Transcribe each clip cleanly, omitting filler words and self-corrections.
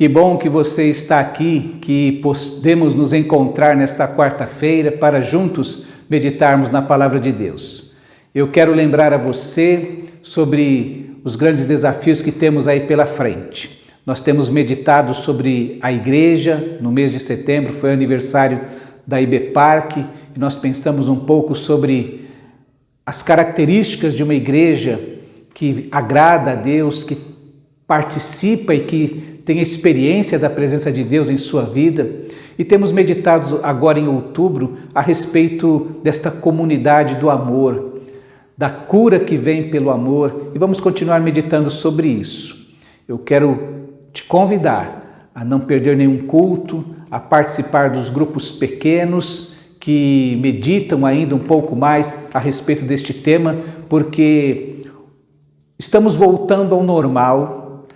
Que bom que você está aqui, que podemos nos encontrar nesta quarta-feira para juntos meditarmos na Palavra de Deus. Eu quero lembrar a você sobre os grandes desafios que temos aí pela frente. Nós temos meditado sobre a igreja, no mês de setembro foi o aniversário da IBPark, e nós pensamos um pouco sobre as características de uma igreja que agrada a Deus, que participa e que tem a experiência da presença de Deus em sua vida. E temos meditado agora em outubro a respeito desta comunidade do amor, da cura que vem pelo amor, e vamos continuar meditando sobre isso. Eu quero te convidar a não perder nenhum culto, a participar dos grupos pequenos que meditam ainda um pouco mais a respeito deste tema, porque estamos voltando ao normal,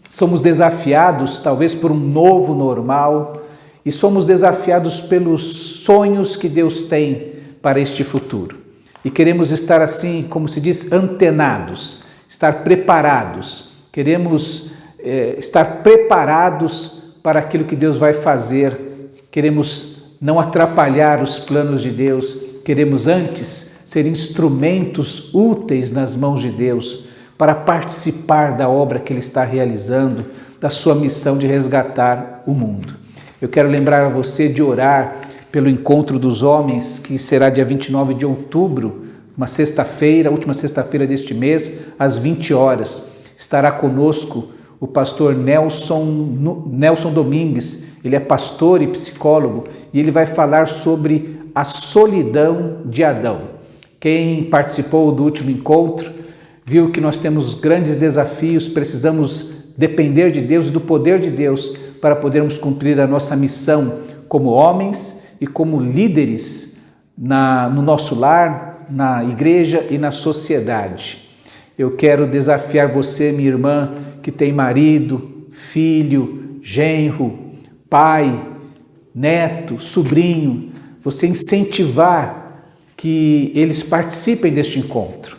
somos desafiados talvez por um novo normal e somos desafiados pelos sonhos que Deus tem para este futuro. E queremos estar assim, como se diz, antenados, estar preparados. Queremos estar preparados para aquilo que Deus vai fazer. Queremos não atrapalhar os planos de Deus. Queremos antes ser instrumentos úteis nas mãos de Deus para participar da obra que Ele está realizando, da sua missão de resgatar o mundo. Eu quero lembrar a você de orar pelo Encontro dos Homens, que será dia 29 de outubro, uma sexta-feira, última sexta-feira deste mês, às 20 horas. Estará conosco o pastor Nelson Domingues. Ele é pastor e psicólogo e ele vai falar sobre a solidão de Adão. Quem participou do último encontro viu que nós temos grandes desafios, precisamos depender de Deus e do poder de Deus para podermos cumprir a nossa missão como homens e como líderes no nosso lar, na igreja e na sociedade. Eu quero desafiar você, minha irmã, que tem marido, filho, genro, pai, neto, sobrinho, você incentivar que eles participem deste encontro.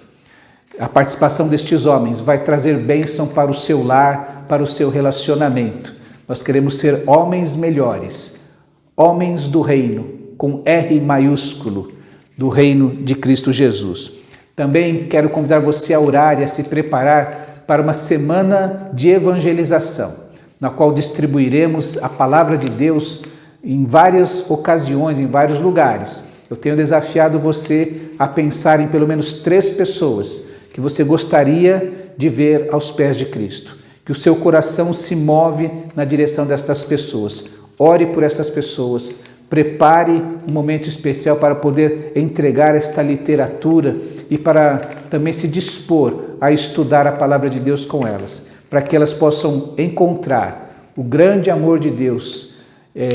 A participação destes homens vai trazer bênção para o seu lar, para o seu relacionamento. Nós queremos ser homens melhores, homens do reino, com R maiúsculo, do reino de Cristo Jesus. Também quero convidar você a orar e a se preparar para uma semana de evangelização, na qual distribuiremos a palavra de Deus em várias ocasiões, em vários lugares. Eu tenho desafiado você a pensar em pelo menos 3 pessoas que você gostaria de ver aos pés de Cristo, que o seu coração se move na direção destas pessoas. Ore por estas pessoas, prepare um momento especial para poder entregar esta literatura e para também se dispor a estudar a palavra de Deus com elas, para que elas possam encontrar o grande amor de Deus,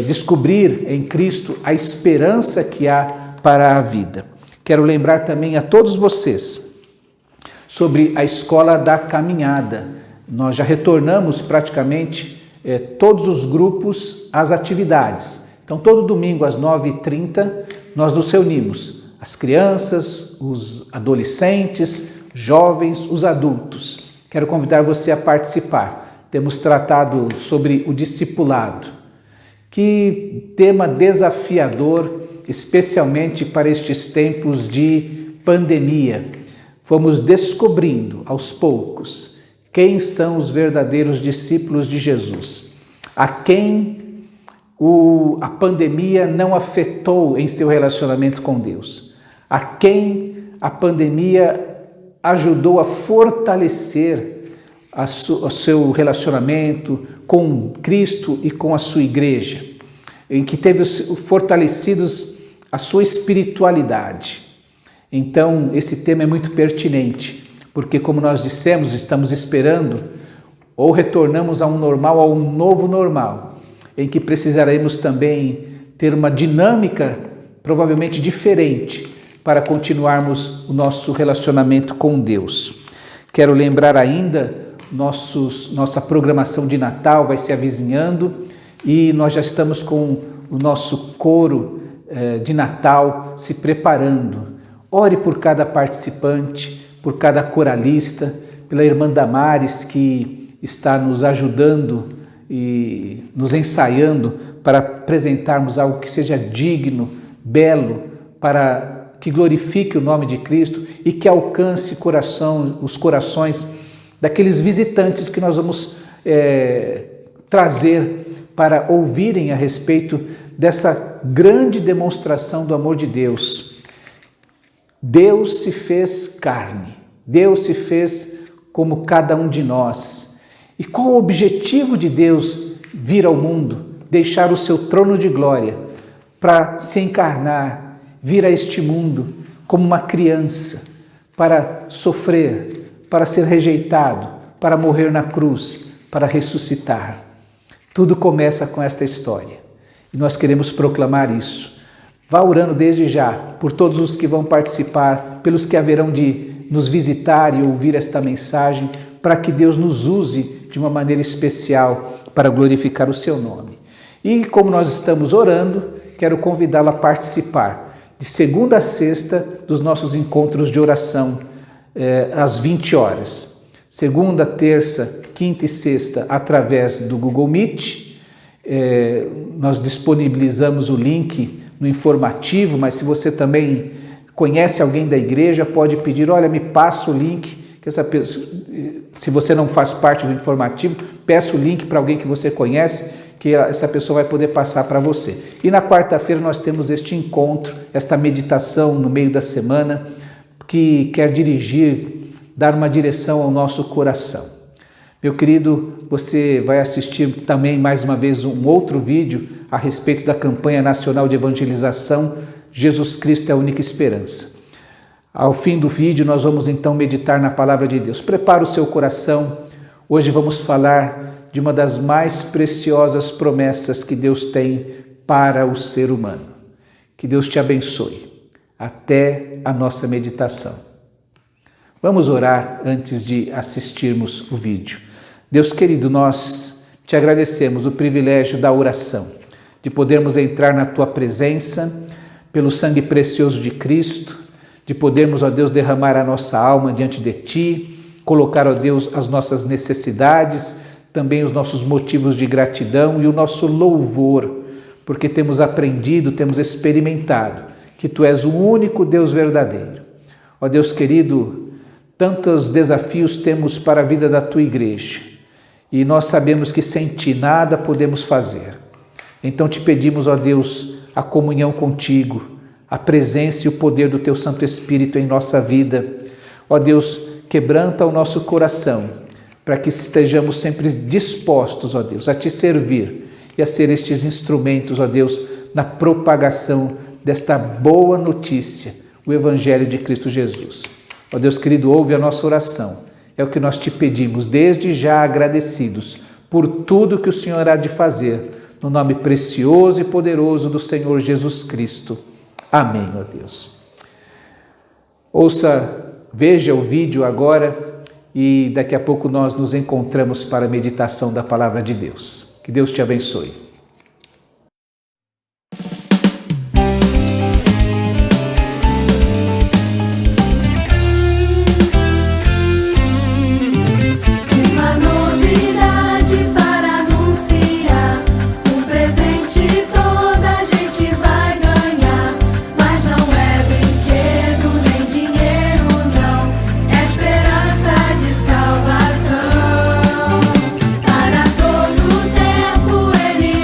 descobrir em Cristo a esperança que há para a vida. Quero lembrar também a todos vocês sobre a Escola da Caminhada. Nós já retornamos praticamente todos os grupos às atividades. Então, todo domingo às 9h30, nós nos reunimos, as crianças, os adolescentes, jovens, os adultos. Quero convidar você a participar. Temos tratado sobre o discipulado. Que tema desafiador, especialmente para estes tempos de pandemia. Fomos descobrindo aos poucos quem são os verdadeiros discípulos de Jesus, a quem a pandemia não afetou em seu relacionamento com Deus, a quem a pandemia ajudou a fortalecer o seu relacionamento com Cristo e com a sua igreja, em que teve fortalecidos a sua espiritualidade. Então, esse tema é muito pertinente, porque, como nós dissemos, estamos esperando ou retornamos a um normal, a um novo normal, em que precisaremos também ter uma dinâmica provavelmente diferente para continuarmos o nosso relacionamento com Deus. Quero lembrar ainda, nossa programação de Natal vai se avizinhando e nós já estamos com o nosso coro de Natal se preparando. Ore por cada participante, por cada coralista, pela irmã Damares, que está nos ajudando e nos ensaiando para apresentarmos algo que seja digno, belo, para que glorifique o nome de Cristo e que alcance os corações daqueles visitantes que nós vamos trazer para ouvirem a respeito dessa grande demonstração do amor de Deus. Deus se fez carne, Deus se fez como cada um de nós. E qual o objetivo de Deus vir ao mundo, deixar o seu trono de glória para se encarnar, vir a este mundo como uma criança, para sofrer, para ser rejeitado, para morrer na cruz, para ressuscitar. Tudo começa com esta história e nós queremos proclamar isso. Vá orando desde já por todos os que vão participar, pelos que haverão de nos visitar e ouvir esta mensagem, para que Deus nos use de uma maneira especial para glorificar o seu nome. E como nós estamos orando, quero convidá-lo a participar de segunda a sexta dos nossos encontros de oração às 20 horas. Segunda, terça, quinta e sexta através do Google Meet. Nós disponibilizamos o link no informativo, mas se você também conhece alguém da igreja, pode pedir, olha, me passa o link, que essa pessoa, se você não faz parte do informativo, peça o link para alguém que você conhece, que essa pessoa vai poder passar para você. E na quarta-feira nós temos este encontro, esta meditação no meio da semana, que quer dirigir, dar uma direção ao nosso coração. Meu querido, você vai assistir também mais uma vez um outro vídeo a respeito da campanha nacional de evangelização Jesus Cristo é a única esperança. Ao fim do vídeo nós vamos então meditar na palavra de Deus. Prepara o seu coração. Hoje vamos falar de uma das mais preciosas promessas que Deus tem para o ser humano. Que Deus te abençoe. Até a nossa meditação. Vamos orar antes de assistirmos o vídeo. Deus querido, nós te agradecemos o privilégio da oração, de podermos entrar na tua presença pelo sangue precioso de Cristo, de podermos, ó Deus, derramar a nossa alma diante de ti, colocar, ó Deus, as nossas necessidades, também os nossos motivos de gratidão e o nosso louvor, porque temos aprendido, temos experimentado que tu és o único Deus verdadeiro. Ó Deus querido, tantos desafios temos para a vida da tua igreja e nós sabemos que sem ti nada podemos fazer. Então te pedimos, ó Deus, a comunhão contigo, a presença e o poder do teu Santo Espírito em nossa vida. Ó Deus, quebranta o nosso coração para que estejamos sempre dispostos, ó Deus, a te servir e a ser estes instrumentos, ó Deus, na propagação desta boa notícia, o Evangelho de Cristo Jesus. Ó Deus querido, ouve a nossa oração. É o que nós te pedimos, desde já agradecidos por tudo que o Senhor há de fazer, no nome precioso e poderoso do Senhor Jesus Cristo. Amém, ó Deus. Veja o vídeo agora e daqui a pouco nós nos encontramos para a meditação da palavra de Deus. Que Deus te abençoe. Para todo tempo Ele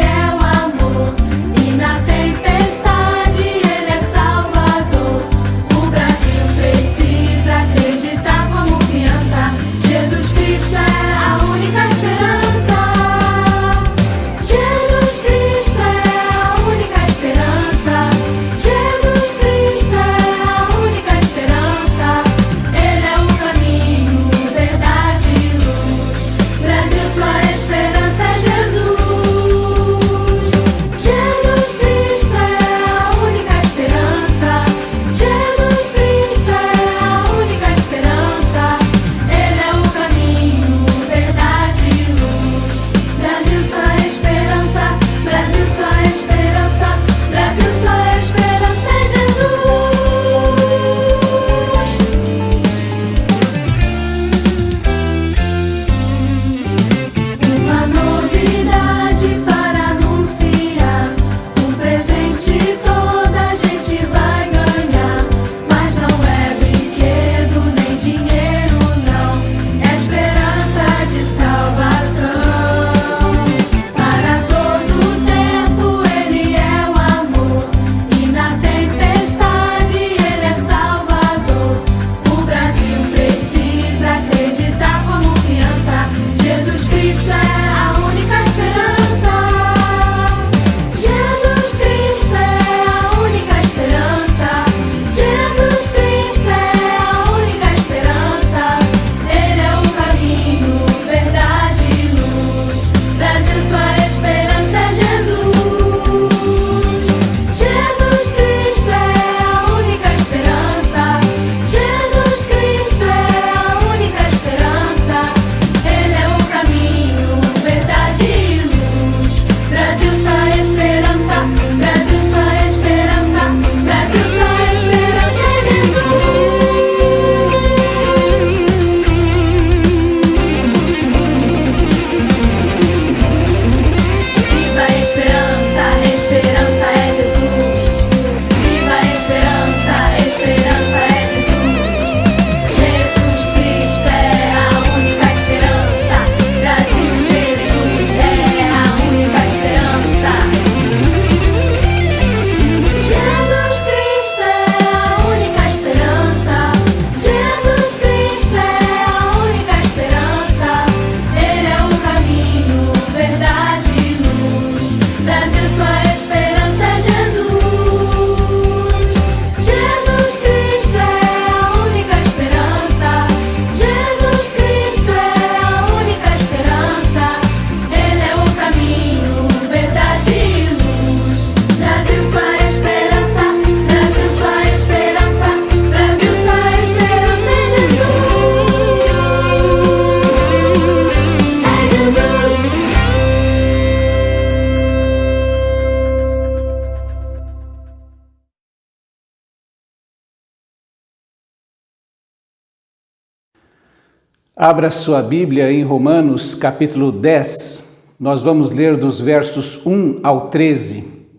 Abra sua Bíblia em Romanos capítulo 10, nós vamos ler dos versos 1 ao 13.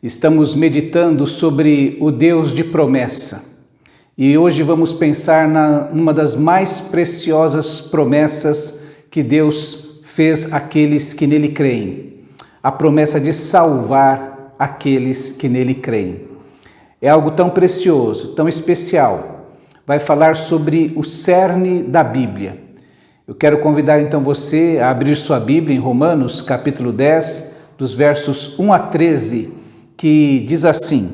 Estamos meditando sobre o Deus de promessa e hoje vamos pensar numa das mais preciosas promessas que Deus fez àqueles que nele creem, a promessa de salvar aqueles que nele creem. É algo tão precioso, tão especial, vai falar sobre o cerne da Bíblia. Eu quero convidar então você a abrir sua Bíblia em Romanos capítulo 10, dos versos 1 a 13, que diz assim: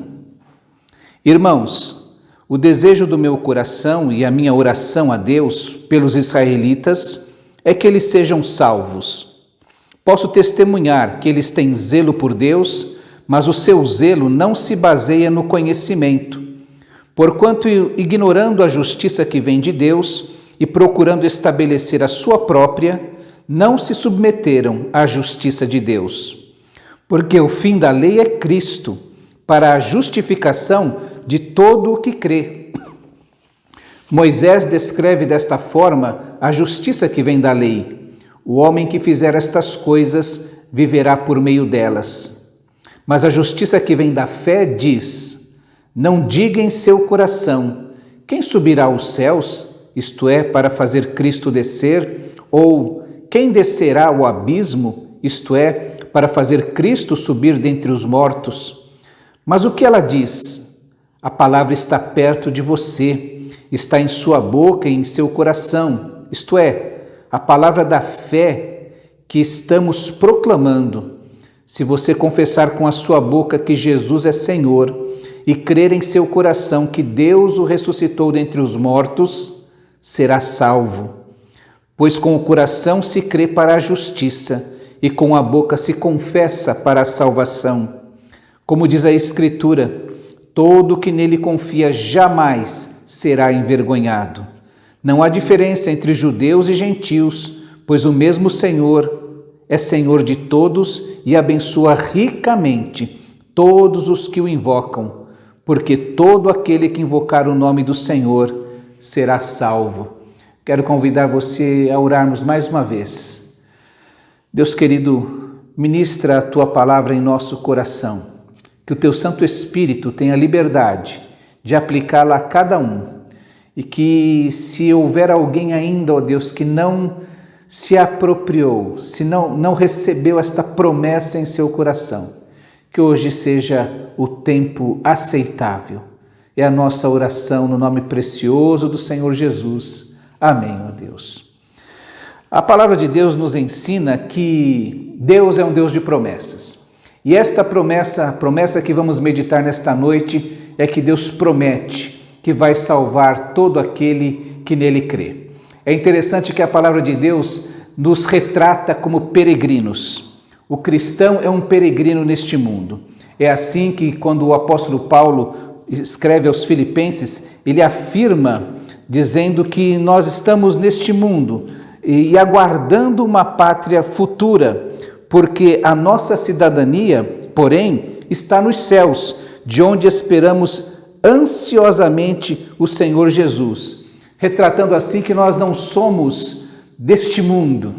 Irmãos, o desejo do meu coração e a minha oração a Deus pelos israelitas é que eles sejam salvos. Posso testemunhar que eles têm zelo por Deus, mas o seu zelo não se baseia no conhecimento, porquanto, ignorando a justiça que vem de Deus e procurando estabelecer a sua própria, não se submeteram à justiça de Deus. Porque o fim da lei é Cristo, para a justificação de todo o que crê. Moisés descreve desta forma a justiça que vem da lei. O homem que fizer estas coisas viverá por meio delas. Mas a justiça que vem da fé diz: não diga em seu coração: quem subirá aos céus? Isto é, para fazer Cristo descer, ou quem descerá ao abismo, isto é, para fazer Cristo subir dentre os mortos. Mas o que ela diz? A palavra está perto de você, está em sua boca e em seu coração, isto é, a palavra da fé que estamos proclamando. Se você confessar com a sua boca que Jesus é Senhor e crer em seu coração que Deus o ressuscitou dentre os mortos, será salvo. Pois com o coração se crê para a justiça e com a boca se confessa para a salvação. Como diz a Escritura, todo que nele confia jamais será envergonhado. Não há diferença entre judeus e gentios, pois o mesmo Senhor é Senhor de todos e abençoa ricamente todos os que o invocam, porque todo aquele que invocar o nome do Senhor será salvo. Quero convidar você a orarmos mais uma vez. Deus querido, ministra a Tua palavra em nosso coração, que o Teu Santo Espírito tenha liberdade de aplicá-la a cada um, e que se houver alguém ainda, ó Deus, que não se apropriou, se não recebeu esta promessa em seu coração, que hoje seja o tempo aceitável. É a nossa oração no nome precioso do Senhor Jesus. Amém, ó Deus. A palavra de Deus nos ensina que Deus é um Deus de promessas. E esta promessa, a promessa que vamos meditar nesta noite, é que Deus promete que vai salvar todo aquele que nele crê. É interessante que a palavra de Deus nos retrata como peregrinos. O cristão é um peregrino neste mundo. É assim que quando o apóstolo Paulo escreve aos Filipenses, ele afirma, dizendo que nós estamos neste mundo e aguardando uma pátria futura, porque a nossa cidadania, porém, está nos céus, de onde esperamos ansiosamente o Senhor Jesus. Retratando assim que nós não somos deste mundo,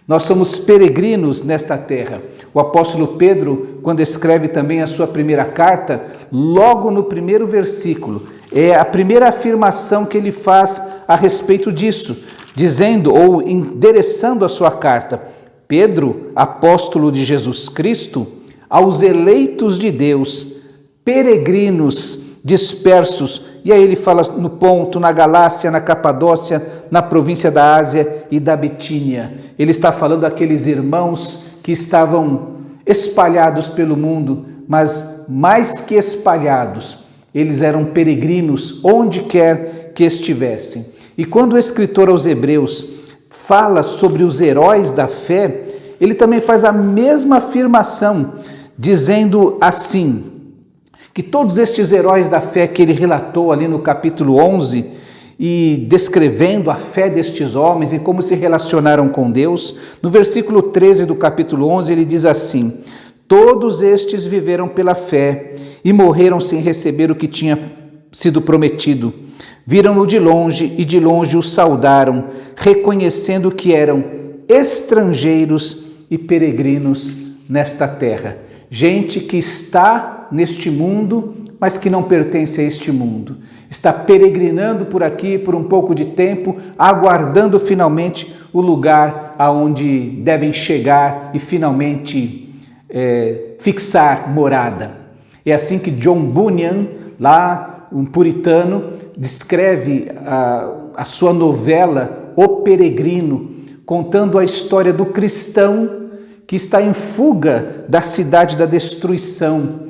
nós somos peregrinos nesta terra. O apóstolo Pedro, quando escreve também a sua primeira carta, logo no primeiro versículo, é a primeira afirmação que ele faz a respeito disso, dizendo ou endereçando a sua carta: Pedro, apóstolo de Jesus Cristo, aos eleitos de Deus, peregrinos dispersos. E aí ele fala no Ponto, na Galácia, na Capadócia, na província da Ásia e da Bitínia. Ele está falando daqueles irmãos que estavam espalhados pelo mundo, mas mais que espalhados, eles eram peregrinos onde quer que estivessem. E quando o escritor aos Hebreus fala sobre os heróis da fé, ele também faz a mesma afirmação, dizendo assim, que todos estes heróis da fé que ele relatou ali no capítulo 11, e descrevendo a fé destes homens e como se relacionaram com Deus, no versículo 13 do capítulo 11 ele diz assim: todos estes viveram pela fé e morreram sem receber o que tinha sido prometido, Viram-no de longe e de longe o saudaram, reconhecendo que eram estrangeiros e peregrinos nesta terra. Gente que está neste mundo, mas que não pertence a este mundo. Está peregrinando por aqui por um pouco de tempo, aguardando finalmente o lugar aonde devem chegar e finalmente fixar morada. É assim que John Bunyan, lá um puritano, descreve a sua novela O Peregrino, contando a história do cristão que está em fuga da cidade da destruição,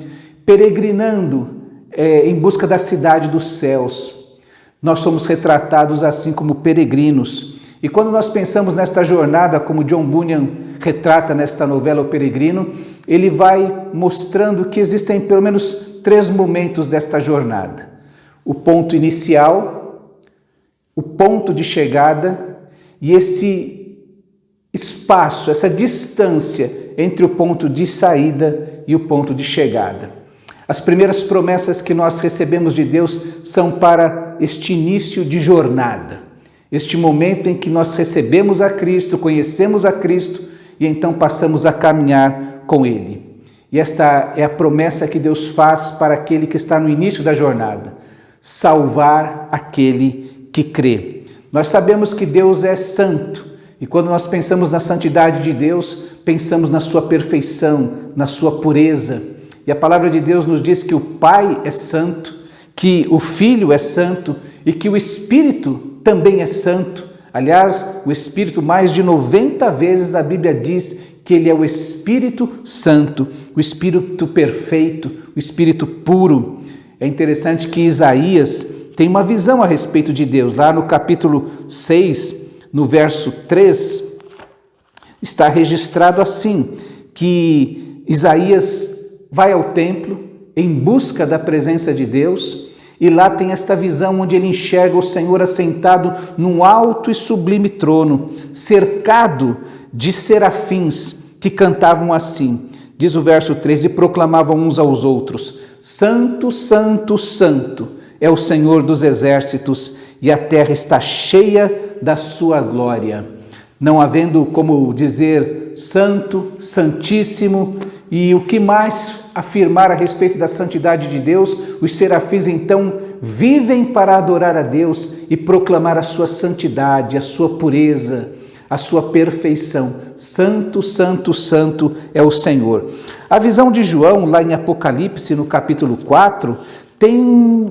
peregrinando em busca da cidade dos céus. Nós somos retratados assim como peregrinos. E quando nós pensamos nesta jornada, como John Bunyan retrata nesta novela O Peregrino, ele vai mostrando que existem pelo menos 3 momentos desta jornada. O ponto inicial, o ponto de chegada e esse espaço, essa distância entre o ponto de saída e o ponto de chegada. As primeiras promessas que nós recebemos de Deus são para este início de jornada, este momento em que nós recebemos a Cristo, conhecemos a Cristo e então passamos a caminhar com Ele. E esta é a promessa que Deus faz para aquele que está no início da jornada: salvar aquele que crê. Nós sabemos que Deus é santo e quando nós pensamos na santidade de Deus, pensamos na sua perfeição, na sua pureza. E a palavra de Deus nos diz que o Pai é santo, que o Filho é santo e que o Espírito também é santo. Aliás, o Espírito, mais de 90 vezes a Bíblia diz que ele é o Espírito Santo, o Espírito perfeito, o Espírito puro. É interessante que Isaías tem uma visão a respeito de Deus. Lá no capítulo 6, no verso 3, está registrado assim, que Isaías vai ao templo em busca da presença de Deus e lá tem esta visão onde ele enxerga o Senhor assentado num alto e sublime trono, cercado de serafins que cantavam assim, diz o verso 3, e proclamavam uns aos outros: Santo, Santo, Santo é o Senhor dos exércitos e a terra está cheia da sua glória. Não havendo como dizer santo, santíssimo, e o que mais afirmar a respeito da santidade de Deus, os serafins então vivem para adorar a Deus e proclamar a sua santidade, a sua pureza, a sua perfeição. Santo, Santo, Santo é o Senhor. A visão de João, lá em Apocalipse, no capítulo 4, tem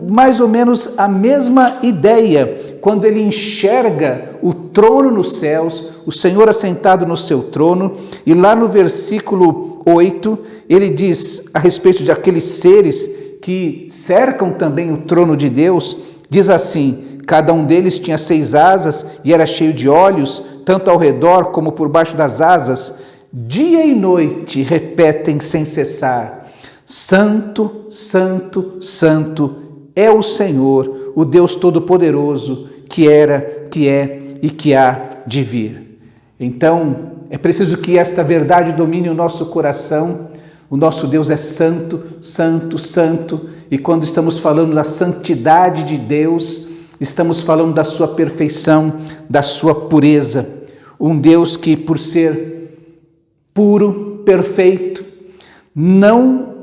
mais ou menos a mesma ideia, quando ele enxerga o trono nos céus, o Senhor assentado no seu trono, e lá no versículo 8, ele diz a respeito de aqueles seres que cercam também o trono de Deus, diz assim: cada um deles tinha 6 asas e era cheio de olhos, tanto ao redor como por baixo das asas. Dia e noite repetem sem cessar: Santo, Santo, Santo é o Senhor, o Deus Todo-Poderoso, que era, que é e que há de vir. Então, é preciso que esta verdade domine o nosso coração. O nosso Deus é santo, santo, santo, e quando estamos falando da santidade de Deus, estamos falando da sua perfeição, da sua pureza. Um Deus que, por ser puro, perfeito, não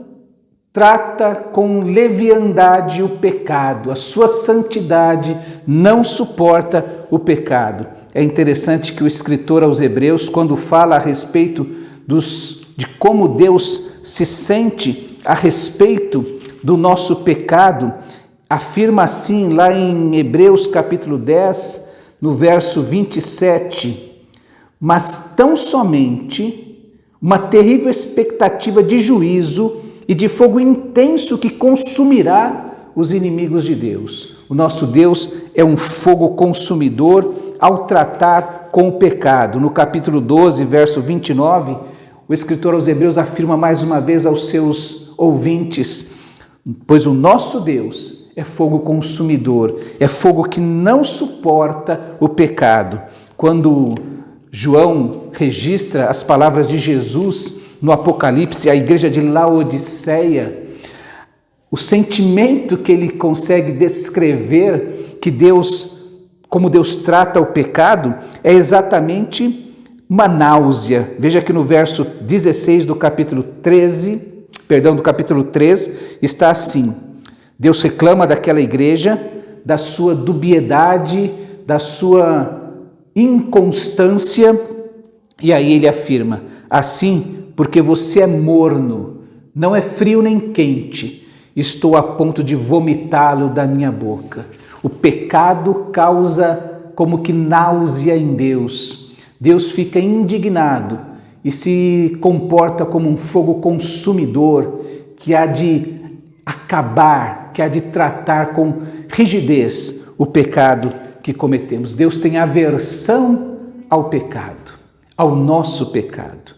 trata com leviandade o pecado. A sua santidade não suporta o pecado. É interessante que o escritor aos Hebreus, quando fala a respeito de como Deus se sente a respeito do nosso pecado, afirma assim lá em Hebreus capítulo 10, no verso 27, mas tão somente uma terrível expectativa de juízo e de fogo intenso que consumirá os inimigos de Deus. O nosso Deus é um fogo consumidor ao tratar com o pecado. No capítulo 12, verso 29, o escritor aos Hebreus afirma mais uma vez aos seus ouvintes: pois o nosso Deus é fogo consumidor, é fogo que não suporta o pecado. Quando João registra as palavras de Jesus no Apocalipse, a igreja de Laodiceia, O sentimento que ele consegue descrever como Deus trata o pecado, é exatamente uma náusea. Veja que no verso 16 do capítulo 3, está assim: Deus reclama daquela igreja, da sua dubiedade, da sua inconstância, e aí ele afirma: assim, porque você é morno, não é frio nem quente, estou a ponto de vomitá-lo da minha boca. O pecado causa como que náusea em Deus. Deus fica indignado e se comporta como um fogo consumidor que há de acabar, que há de tratar com rigidez o pecado que cometemos. Deus tem aversão ao pecado, ao nosso pecado.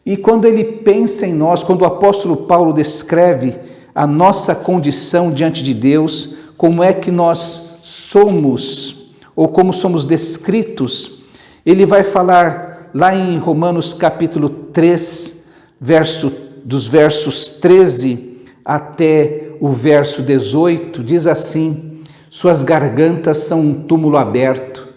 E quando ele pensa em nós, quando o apóstolo Paulo descreve a nossa condição diante de Deus, como é que nós somos, ou como somos descritos, ele vai falar lá em Romanos capítulo 3, dos versos 13 até o verso 18, diz assim: suas gargantas são um túmulo aberto,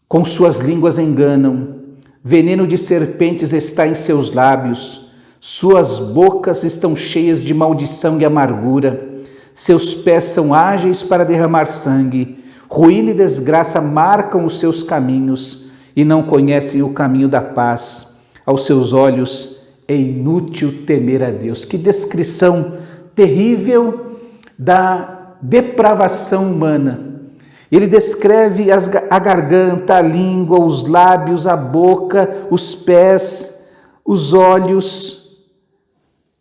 com suas línguas enganam, veneno de serpentes está em seus lábios, suas bocas estão cheias de maldição e amargura, seus pés são ágeis para derramar sangue, ruína e desgraça marcam os seus caminhos e não conhecem o caminho da paz. Aos seus olhos é inútil temer a Deus. Que descrição terrível da depravação humana. Ele descreve a garganta, a língua, os lábios, a boca, os pés, os olhos,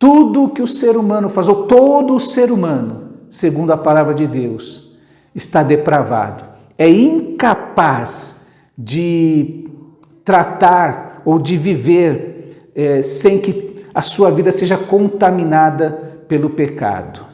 tudo o que o ser humano faz, ou todo o ser humano, segundo a palavra de Deus, está depravado. É incapaz de tratar ou de viver sem que a sua vida seja contaminada pelo pecado.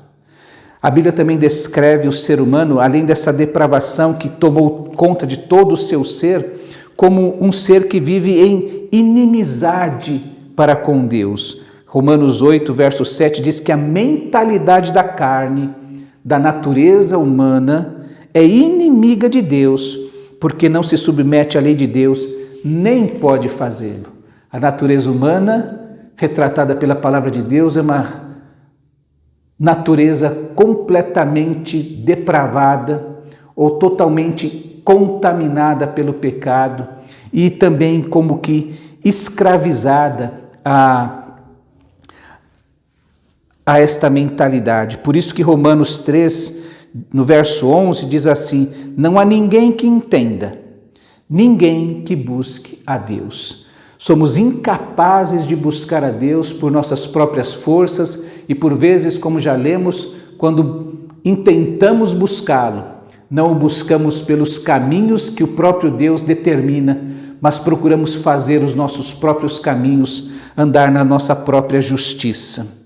A Bíblia também descreve o ser humano, além dessa depravação que tomou conta de todo o seu ser, como um ser que vive em inimizade para com Deus. Romanos 8, verso 7 diz que a mentalidade da carne, da natureza humana, é inimiga de Deus, porque não se submete à lei de Deus, nem pode fazê-lo. A natureza humana, retratada pela palavra de Deus, é uma natureza completamente depravada ou totalmente contaminada pelo pecado e também como que escravizada a esta mentalidade. Por isso que Romanos 3, no verso 11, diz assim: não há ninguém que entenda, ninguém que busque a Deus. Somos incapazes de buscar a Deus por nossas próprias forças e por vezes, como já lemos, quando intentamos buscá-lo, não o buscamos pelos caminhos que o próprio Deus determina, mas procuramos fazer os nossos próprios caminhos, andar na nossa própria justiça.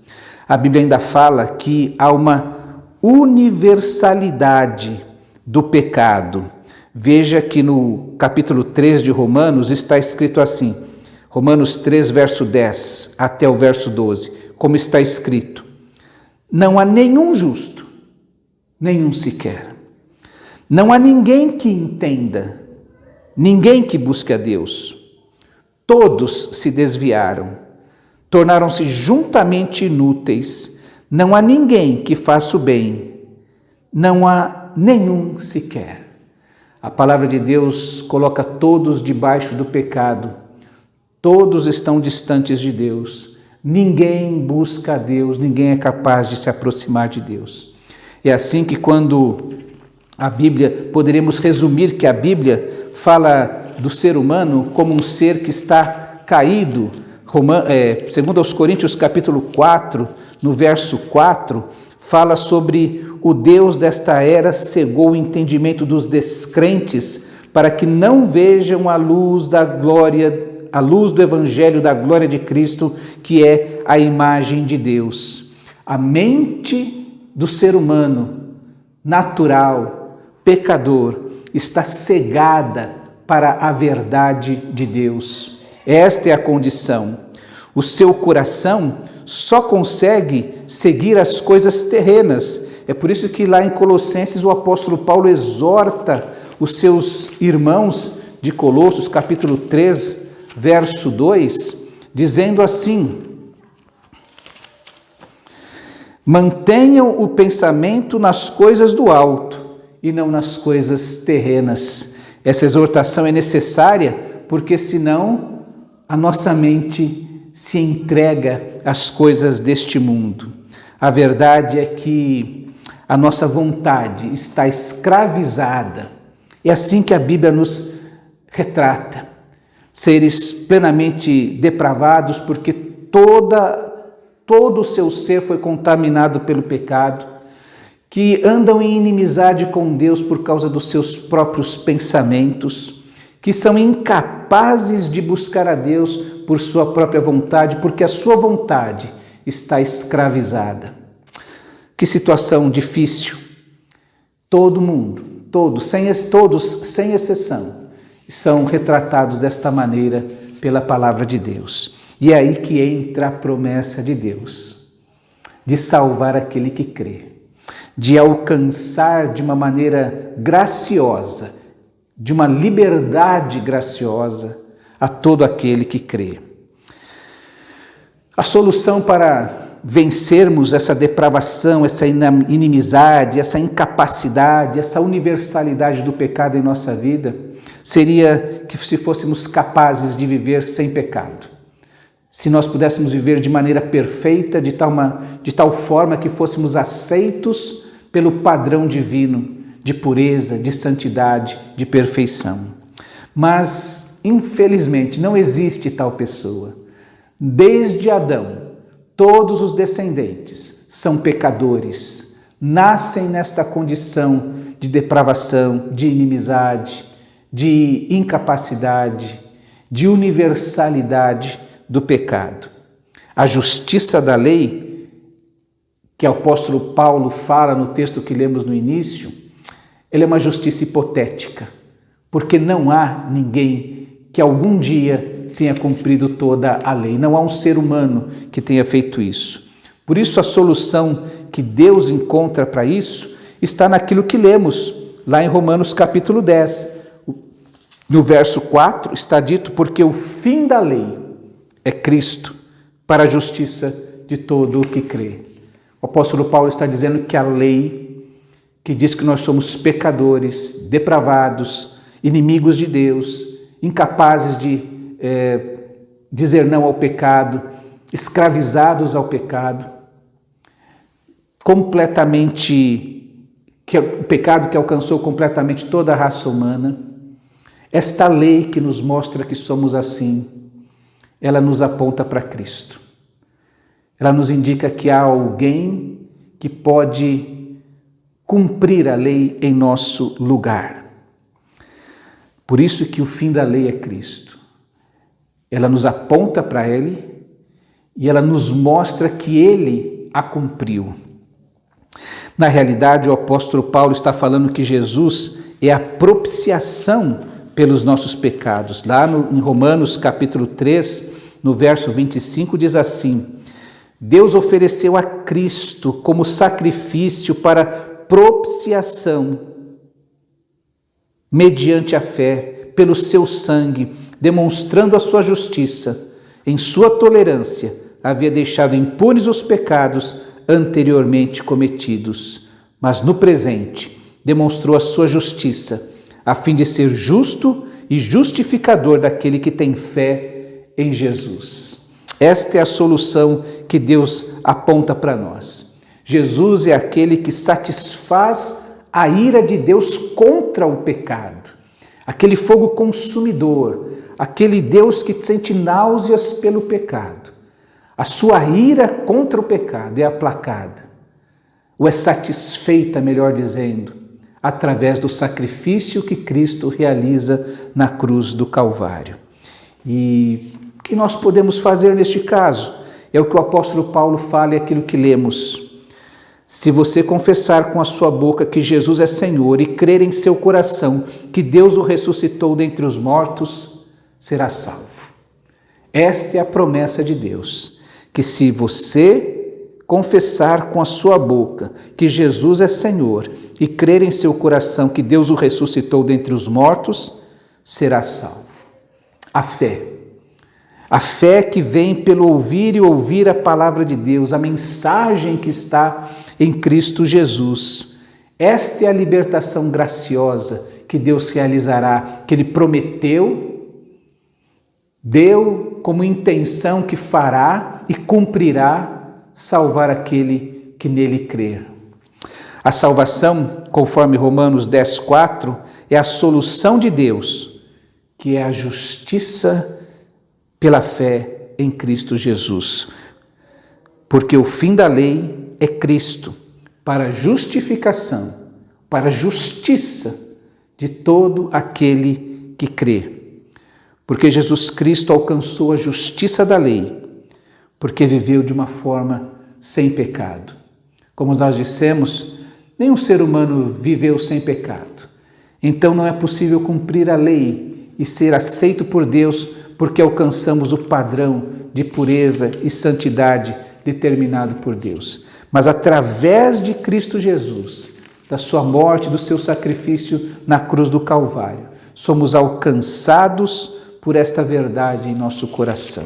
A Bíblia ainda fala que há uma universalidade do pecado. Veja que no capítulo 3 de Romanos está escrito assim, Romanos 3, verso 10 até o verso 12, como está escrito: não há nenhum justo, nenhum sequer. Não há ninguém que entenda, ninguém que busque a Deus. Todos se desviaram, tornaram-se juntamente inúteis. Não há ninguém que faça o bem, não há nenhum sequer. A palavra de Deus coloca todos debaixo do pecado, todos estão distantes de Deus, ninguém busca a Deus, ninguém é capaz de se aproximar de Deus. É assim que quando a Bíblia, poderíamos resumir que a Bíblia fala do ser humano como um ser que está caído. Segundo aos Coríntios capítulo 4, no verso 4, fala sobre o Deus desta era cegou o entendimento dos descrentes para que não vejam a luz da glória, a luz do evangelho da glória de Cristo, que é a imagem de Deus. A mente do ser humano, natural, pecador, está cegada para a verdade de Deus. Esta é a condição. O seu coração só consegue seguir as coisas terrenas. É por isso que lá em Colossenses o apóstolo Paulo exorta os seus irmãos de Colossos, capítulo 3, verso 2, dizendo assim: mantenham o pensamento nas coisas do alto e não nas coisas terrenas. Essa exortação é necessária porque senão a nossa mente se entrega às coisas deste mundo. A verdade é que a nossa vontade está escravizada. É assim que a Bíblia nos retrata. Seres plenamente depravados porque todo o seu ser foi contaminado pelo pecado, que andam em inimizade com Deus por causa dos seus próprios pensamentos, que são incapazes de buscar a Deus por sua própria vontade, porque a sua vontade está escravizada. Que situação difícil. Todo mundo, todos, sem exceção, são retratados desta maneira pela palavra de Deus. E é aí que entra a promessa de Deus, de salvar aquele que crê, de alcançar de uma maneira graciosa, de uma liberdade graciosa a todo aquele que crê. A solução para vencermos essa depravação, essa inimizade, essa incapacidade, essa universalidade do pecado em nossa vida, seria que se fôssemos capazes de viver sem pecado. Se nós pudéssemos viver de maneira perfeita, de tal forma que fôssemos aceitos pelo padrão divino de pureza, de santidade, de perfeição. Mas, infelizmente, não existe tal pessoa. Desde Adão, todos os descendentes são pecadores, nascem nesta condição de depravação, de inimizade, de incapacidade, de universalidade do pecado. A justiça da lei, que o apóstolo Paulo fala no texto que lemos no início, ela é uma justiça hipotética, porque não há ninguém que algum dia tenha cumprido toda a lei. Não há um ser humano que tenha feito isso. Por isso, a solução que Deus encontra para isso está naquilo que lemos lá em Romanos capítulo 10. No verso 4 está dito: porque o fim da lei é Cristo para a justiça de todo o que crê. O apóstolo Paulo está dizendo que a lei, que diz que nós somos pecadores, depravados, inimigos de Deus, incapazes de dizer não ao pecado, escravizados ao pecado, o pecado que alcançou completamente toda a raça humana. Esta lei que nos mostra que somos assim, ela nos aponta para Cristo. Ela nos indica que há alguém que pode cumprir a lei em nosso lugar. Por isso que o fim da lei é Cristo. Ela nos aponta para Ele e ela nos mostra que Ele a cumpriu. Na realidade, o apóstolo Paulo está falando que Jesus é a propiciação pelos nossos pecados. Lá em Romanos capítulo 3, no verso 25, diz assim: Deus ofereceu a Cristo como sacrifício para propiciação, mediante a fé, pelo seu sangue, demonstrando a sua justiça. Em sua tolerância, havia deixado impunes os pecados anteriormente cometidos, mas no presente demonstrou a sua justiça, a fim de ser justo e justificador daquele que tem fé em Jesus. Esta é a solução que Deus aponta para nós. Jesus é aquele que satisfaz a ira de Deus contra o pecado, aquele fogo consumidor, aquele Deus que sente náuseas pelo pecado. A sua ira contra o pecado é aplacada, ou é satisfeita, melhor dizendo, através do sacrifício que Cristo realiza na cruz do Calvário. E o que nós podemos fazer neste caso? É o que o apóstolo Paulo fala e aquilo que lemos. Se você confessar com a sua boca que Jesus é Senhor e crer em seu coração que Deus o ressuscitou dentre os mortos, será salvo. Esta é a promessa de Deus, que se você confessar com a sua boca que Jesus é Senhor e crer em seu coração que Deus o ressuscitou dentre os mortos, será salvo. A fé que vem pelo ouvir e ouvir a palavra de Deus, a mensagem que está em Cristo Jesus. Esta é a libertação graciosa que Deus realizará, que Ele prometeu, deu como intenção que fará e cumprirá, salvar aquele que nele crer. A salvação, conforme Romanos 10:4, é a solução de Deus, que é a justiça pela fé em Cristo Jesus. Porque o fim da lei é Cristo, para a justificação, para a justiça de todo aquele que crê. Porque Jesus Cristo alcançou a justiça da lei, porque viveu de uma forma sem pecado. Como nós dissemos, nenhum ser humano viveu sem pecado. Então não é possível cumprir a lei e ser aceito por Deus porque alcançamos o padrão de pureza e santidade determinado por Deus. Mas através de Cristo Jesus, da sua morte, do seu sacrifício na cruz do Calvário, somos alcançados por esta verdade em nosso coração.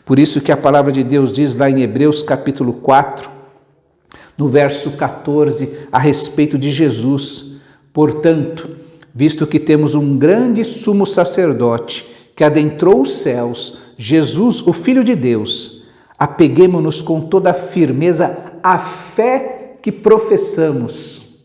Por isso que a palavra de Deus diz lá em Hebreus capítulo 4, no verso 14, a respeito de Jesus: portanto, visto que temos um grande sumo sacerdote que adentrou os céus, Jesus, o Filho de Deus, apeguemo-nos com toda a firmeza à fé que professamos.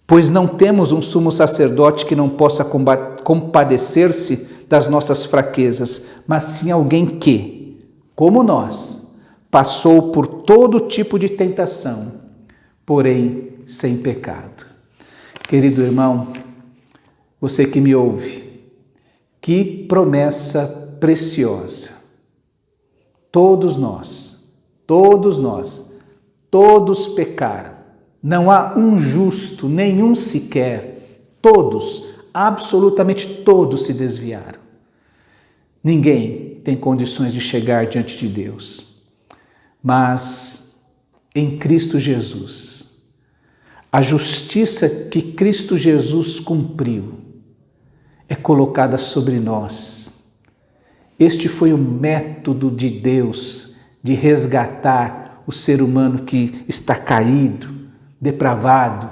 Pois não temos um sumo sacerdote que não possa compadecer-se das nossas fraquezas, mas sim alguém que, como nós, passou por todo tipo de tentação, porém sem pecado. Querido irmão, você que me ouve, que promessa preciosa. Todos pecaram. Não há um justo, nenhum sequer. Todos, absolutamente todos se desviaram. Ninguém tem condições de chegar diante de Deus. Mas em Cristo Jesus, a justiça que Cristo Jesus cumpriu é colocada sobre nós. Este foi o método de Deus de resgatar o ser humano que está caído, depravado,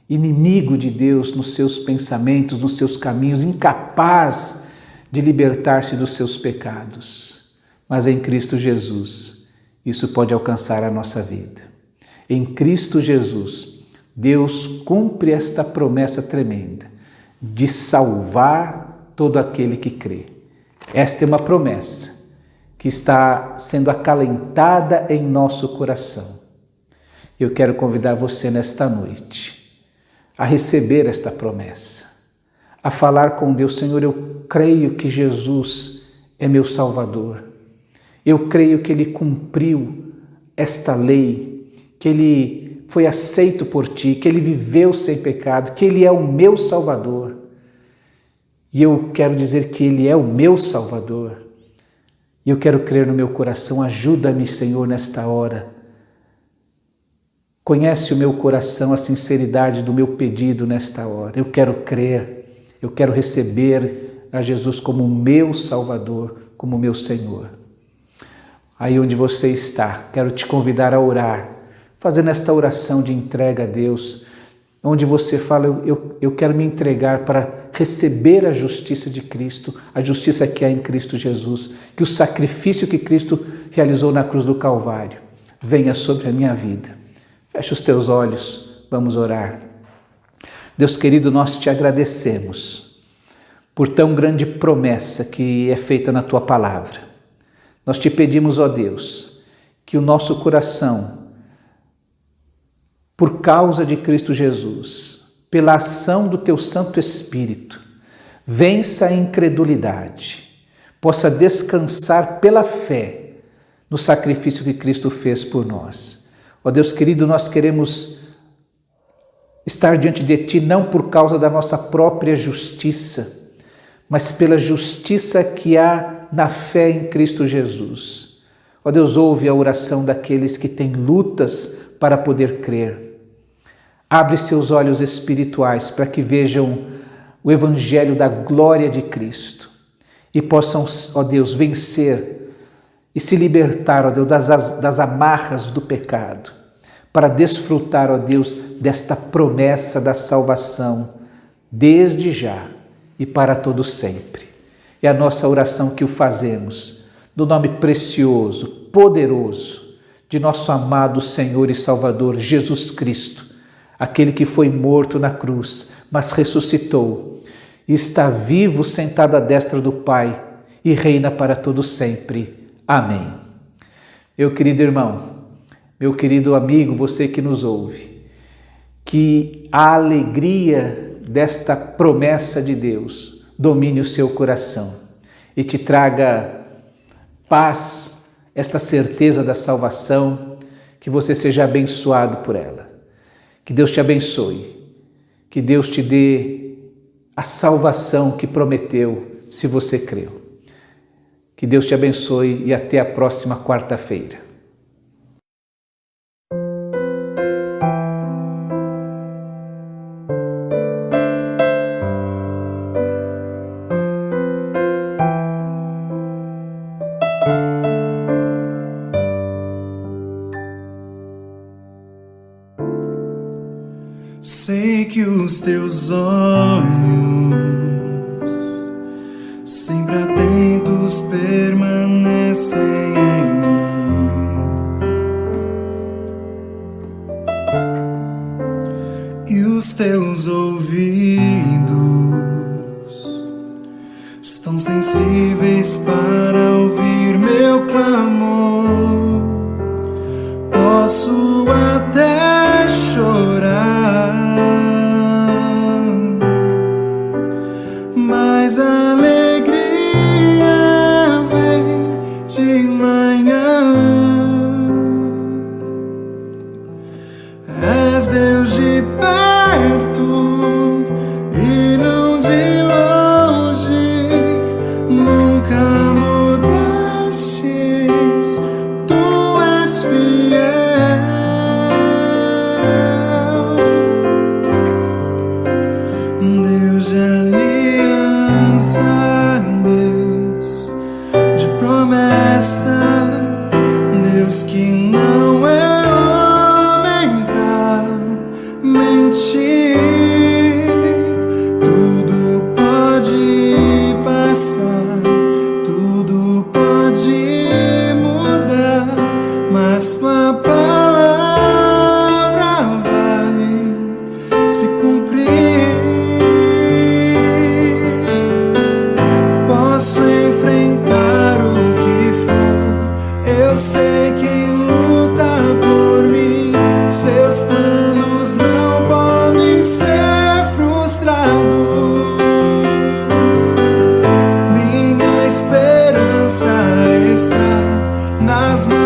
inimigo de Deus nos seus pensamentos, nos seus caminhos, incapaz de libertar-se dos seus pecados. Mas em Cristo Jesus, isso pode alcançar a nossa vida. Em Cristo Jesus, Deus cumpre esta promessa tremenda de salvar todo aquele que crê. Esta é uma promessa que está sendo acalentada em nosso coração. Eu quero convidar você nesta noite a receber esta promessa, a falar com Deus: Senhor, eu creio que Jesus é meu Salvador. Eu creio que Ele cumpriu esta lei, que Ele foi aceito por Ti, que Ele viveu sem pecado, que Ele é o meu Salvador. E eu quero dizer que Ele é o meu Salvador. E eu quero crer no meu coração. Ajuda-me, Senhor, nesta hora. Conhece o meu coração, a sinceridade do meu pedido nesta hora. Eu quero crer, eu quero receber a Jesus como meu Salvador, como meu Senhor. Aí onde você está, quero te convidar a orar, fazendo esta oração de entrega a Deus, onde você fala: eu quero me entregar para receber a justiça de Cristo, a justiça que há em Cristo Jesus, que o sacrifício que Cristo realizou na cruz do Calvário venha sobre a minha vida. Feche os teus olhos, vamos orar. Deus querido, nós te agradecemos por tão grande promessa que é feita na tua palavra. Nós te pedimos, ó Deus, que o nosso coração, por causa de Cristo Jesus, pela ação do teu Santo Espírito, vença a incredulidade, possa descansar pela fé no sacrifício que Cristo fez por nós. Ó Deus querido, nós queremos estar diante de Ti não por causa da nossa própria justiça, mas pela justiça que há na fé em Cristo Jesus. Ó Deus, ouve a oração daqueles que têm lutas para poder crer. Abre seus olhos espirituais para que vejam o evangelho da glória de Cristo e possam, ó Deus, vencer e se libertar, ó Deus, das amarras do pecado, para desfrutar, ó Deus, desta promessa da salvação, desde já e para todo sempre. É a nossa oração que o fazemos, no nome precioso, poderoso, de nosso amado Senhor e Salvador Jesus Cristo, aquele que foi morto na cruz, mas ressuscitou, e está vivo sentado à destra do Pai e reina para todo sempre. Amém. Meu querido irmão, meu querido amigo, você que nos ouve, que a alegria desta promessa de Deus domine o seu coração e te traga paz, esta certeza da salvação, que você seja abençoado por ela. Que Deus te abençoe, que Deus te dê a salvação que prometeu, se você creu. Que Deus te abençoe e até a próxima quarta-feira. Sei que os teus olhos, sempre atentos, permanecem em mim, e os teus ouvidos estão sensíveis para ouvir meu clamor. Posso até chorar, mas a alegria vem de manhã. És Deus de perto e não de longe, nunca mudastes, tu és fiel. Deus de aliança, Deus de promessa, Deus que não é homem pra mentir. Tudo pode passar, tudo pode mudar, mas tua palavra vai se cumprir. Posso enfrentar o que for, eu sei quem luta por mim. Seus planos não podem ser frustrados. Minha esperança está nas mãos